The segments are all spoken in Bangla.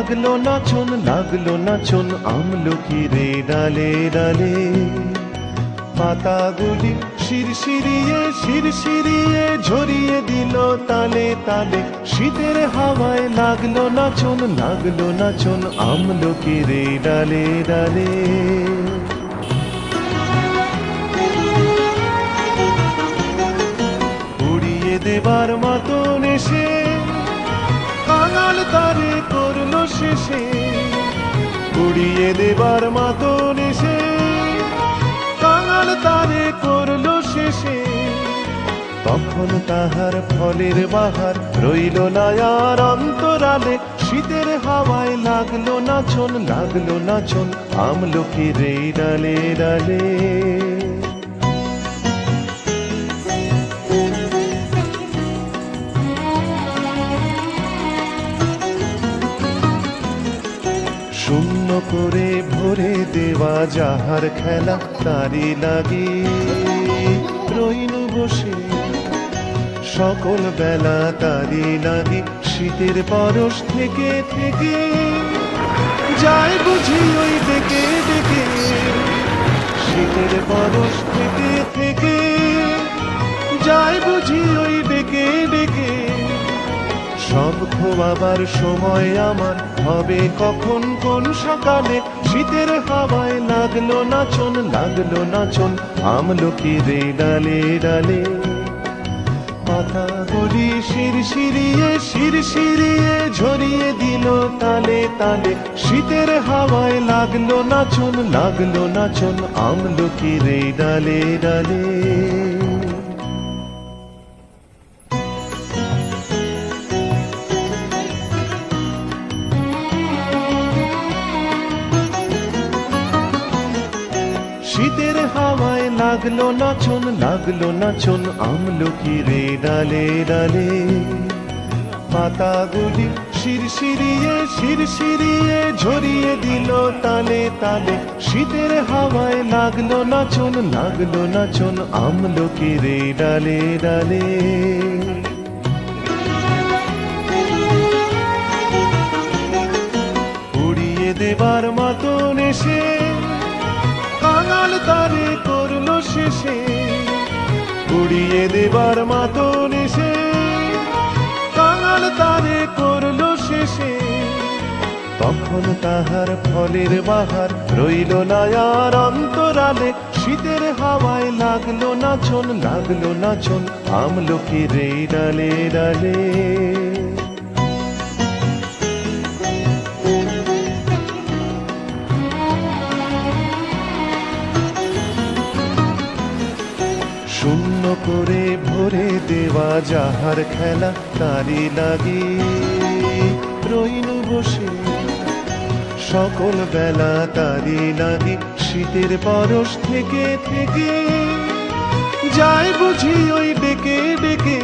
লাগলো নাচন আমলকিরে ডালে ডালে। পাতাগুলি শিরশিরিয়ে ঝরিয়ে দিল তালে তালে। শীতের হাওয়ায় লাগলো নাচন আমলকিরে ডালে ডালে। উড়িয়ে দেবার মতন এসে কাঙাল তারে করলো শেষে। উড়িয়ে দেবার মতন এসে কাঙাল তারে করলো শেষে। তখন তাহার ফলের বাহার রইল না আর অন্তরালে। শীতের হাওয়ায় লাগলো নাচন আমলকিরে ডালে ডালে। শূন্য করে ভরে দেওয়া যাহার খেলা তারি লাগি রইনু বসে। সকল বেলা তারি লাগি শীতের পরশ থেকে থেকে। যায় বুঝি ওই ডেকে ডেকে শীতের পরশ থেকে থেকে। যায় বুঝি ওই ডেকে ডেকে। সব খোয়াবার সময় আমার হবে কখন কোন সকালে। শীতের হাওয়ায় লাগলো নাচন আমলকিরে ডালে ডালে। পাতাগুলি শিরশিরিয়ে ঝরিয়ে দিল তালে তালে। শীতের হাওয়ায় লাগলো নাচন আমলকিরে ডালে ডালে। শীতের হাওয়ায় লাগলো নাচন আমলকিরে ডালে ডালে। পাতাগুলি শিরশিরিয়ে ঝরিয়ে দিল তালে তালে। শীতের হাওয়ায় লাগলো নাচন আমলকিরে ডালে ডালে। উড়িয়ে দেবার মতন এসে কাঙাল তারে করলো শেষে। উড়িয়ে দেবার মতন এসে কাঙাল তারে করলো শেষে। তখন তাহার ফলের বাহার রইল না আর অন্তরালে। শীতের হাওয়ায় লাগলো নাচন আমলকিরে ডালে ডালে। শূন্য করে ভরে দেওয়া যাহার খেলা তারি লাগি রইনু বসে। সকল বেলা তারি লাগি শীতের পরশ থেকে থেকে। যায় বুঝি ওই ডেকে ডেকে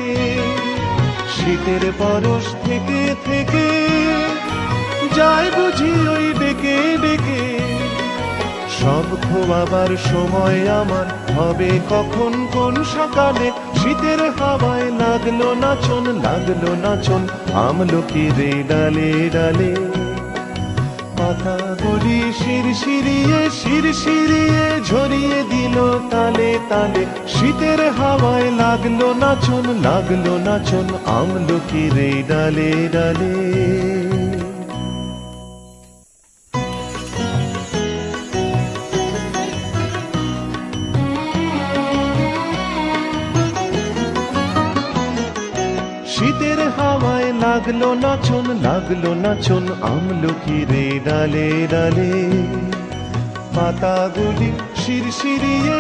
শীতের পরশ থেকে থেকে। যায় বুঝি ওই ডেকে ডেকে। সব খোয়াবার সময় আমার হবে কখন কোন সকালে। শীতের হাওয়ায় লাগলো নাচন আমলকিরে ডালে ডালে। পাতাগুলি শিরশিরিয়ে ঝরিয়ে দিল তালে তালে। শীতের হাওয়ায় লাগলো নাচন আমলকিরে ডালে ডালে। শীতের হাওয়ায় লাগলো নাচন আমলকিরে ডালে ডালে। পাতাগুলি শিরশিরিয়ে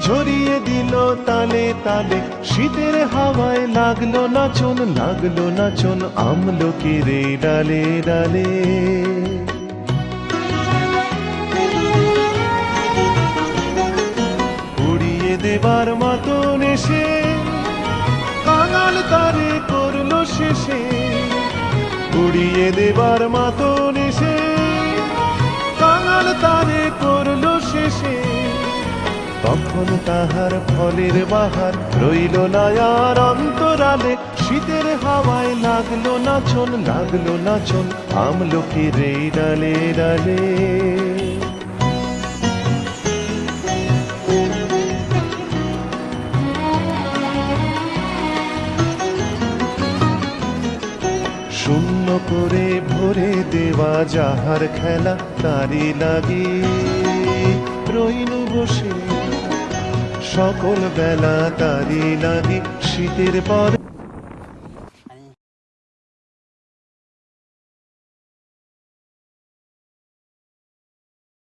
ঝরিয়ে দিল তালে তালে। শীতের হাওয়ায় লাগলো নাচন আমলকিরে ডালে ডালে। উড়িয়ে দেবার মতন এসে কাঙাল তারে করলো শেষে। উড়িয়ে দেবার মতন এসে কাঙাল তারে করলো শেষে। তখন তাহার ফলের বাহার রইল না আর অন্তরালে। শীতের হাওয়ায় লাগলো নাচন আমলকির এই ডালে ডালে। শূন্য করে ভরে দেওয়া যাহার খেলা তারি লাগি রইনু বসে সকল বেলা তারি লাগি শীতের পর